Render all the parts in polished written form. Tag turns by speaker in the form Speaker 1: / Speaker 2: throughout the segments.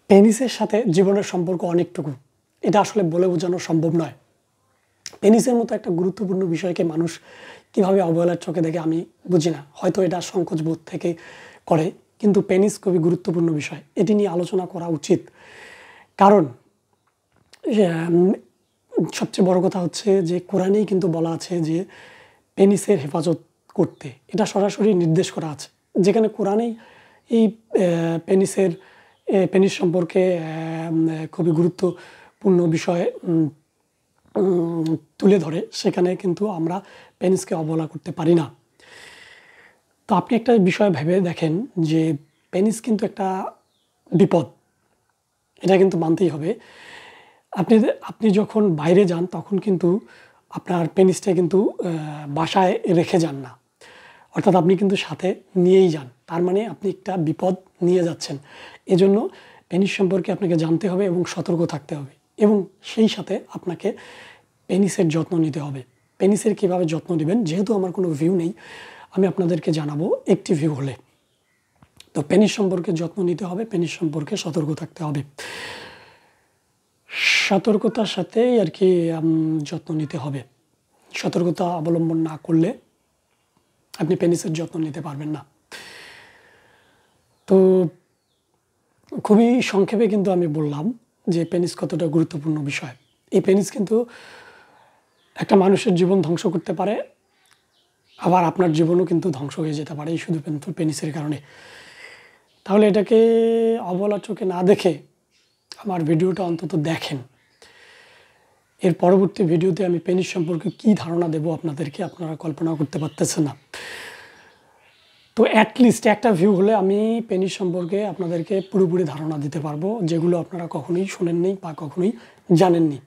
Speaker 1: পেনিসের সাথে জীবনের সম্পর্ক অনেকটুকু। এটা আসলে বলে বোঝানো সম্ভব নয়। পেনিসের মতো একটা গুরুত্বপূর্ণ বিষয়কে মানুষ কিভাবে অবহেলার চোখে দেখে আমি বুঝি না। হয়তো এটা সংকোচ বোধ থেকে করে, কিন্তু পেনিস খুবই গুরুত্বপূর্ণ বিষয়। এটি নিয়ে আলোচনা করা উচিত। কারণ সবচেয়ে বড় কথা হচ্ছে যে কোরআনেই কিন্তু বলা আছে যে পেনিসের হেফাজত করতে। এটা সরাসরি নির্দেশ করা আছে। যেখানে কোরআনেই এই পেনিস সম্পর্কে খুবই গুরুত্বপূর্ণ বিষয় তুলে ধরে, সেখানে কিন্তু আমরা পেনিসকে অবহেলা করতে পারি না। তো আপনি একটা বিষয় ভেবে দেখেন যে পেনিস কিন্তু একটা বিপদ, এটা কিন্তু মানতেই হবে। আপনি যখন বাইরে যান তখন কিন্তু আপনার পেনিসটা কিন্তু বাসায় রেখে যান না, অর্থাৎ আপনি কিন্তু সাথে নিয়েই যান। তার মানে আপনি একটা বিপদ নিয়ে যাচ্ছেন। এজন্য পেনিস সম্পর্কে আপনাকে জানতে হবে এবং সতর্ক থাকতে হবে, এবং সেই সাথে আপনাকে পেনিসের যত্ন নিতে হবে। পেনিসের কীভাবে যত্ন নেবেন, যেহেতু আমার কোনো ভিউ নেই, আমি আপনাদেরকে জানাবো একটি ভিউ হলে। তো পেনিস সম্পর্কে যত্ন নিতে হবে, পেনিস সম্পর্কে সতর্ক থাকতে হবে। সতর্কতার সাথেই আর কি যত্ন নিতে হবে। সতর্কতা অবলম্বন না করলে আপনি পেনিসের যত্ন নিতে পারবেন না। তো খুবই সংক্ষেপে কিন্তু আমি বললাম যে পেনিস কতটা গুরুত্বপূর্ণ বিষয়। এই পেনিস কিন্তু একটা মানুষের জীবন ধ্বংস করতে পারে, আবার আপনার জীবনও কিন্তু ধ্বংস হয়ে যেতে পারে এই শুধু পেনিসের কারণে। তাহলে এটাকে অবহেলার চোখে না দেখে আমার ভিডিওটা অন্তত দেখেন। এর পরবর্তী ভিডিওতে আমি পেনিস সম্পর্কে কী ধারণা দেব আপনাদেরকে, আপনারা কল্পনা করতে পারতেছেন না। তো অ্যাটলিস্ট একটা ভিউ হলে আমি পেনিস সম্পর্কে আপনাদেরকে পুরোপুরি ধারণা দিতে পারবো, যেগুলো আপনারা কখনোই শোনেননি বা কখনোই জানেননি।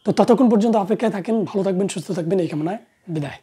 Speaker 1: তো ততক্ষণ পর্যন্ত অপেক্ষায় থাকেন। ভালো থাকবেন, সুস্থ থাকবেন, এই কামনায় বিদায়।